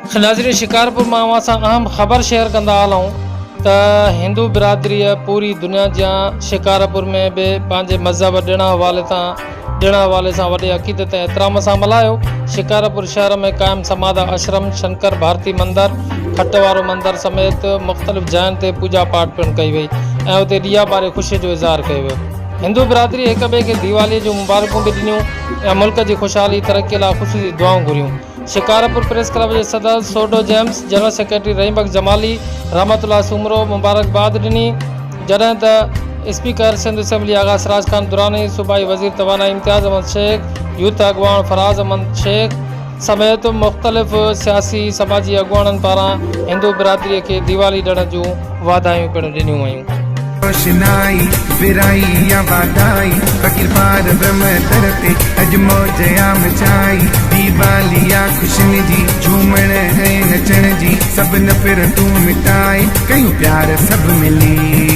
नाज़रीन, शिकारपुर मां असां अहम ख़बर शेयर कंदा हलूं त हिंदू बिरादरी पूरी दुनिया जा शिकारपुर में भी पंहिंजे मज़हब ॾिण हवाले सां वॾे अक़ीदत ऐं एहतराम सां मल्हायो। शिकारपुर शहर में क़ाइम समाधा आश्रम, शंकर भारती मंदिर, खट वारो मंदिर समेत मुख़्तलिफ़ जायुनि ते पूजा पाठ पिणु कई वई ऐं उते ॾिया ॿारे ख़ुशी जो इज़हार कयो वियो। हिंदू बिरादरी हिक ॿिए खे दीवालीअ जूं मुबारकूं बि ॾिनियूं ऐं मुल्क जी ख़ुशहाली तरक़ी लाइ ख़ुशूसी दुआऊं घुरियूं। शिकारपुर प्रेस क्लब के सदर सोडो जेम्स, जनरल सेक्रेटरी रहीम बख्श जमाली, रहमतुल्लाह सुमरो मुबारकबाद ॾिनी, जॾहिं त स्पीकर सिंध असेंबली आगा सिराज खान दुरानी, सूबाई वज़ीर तवानाई इम्तियाज़ अहमद शेख, यूथ अगवान फराज अहमद शेख समेत मुख़्तलिफ़ सियासी समाजी अगवाननि पारां हिंदू बिरादरी के दीवाली ॾिण जूं वाधायूं पिणु ॾिनियूं वयूं। रोशनाई विराई या वाधाई फकीर पार ब्रह्म तरते अज मौजया मचाई दीवाली या खुशनी जी झूमण है नचण जी सब नफ़रतूं मिटाए कयूं प्यार सब मिली।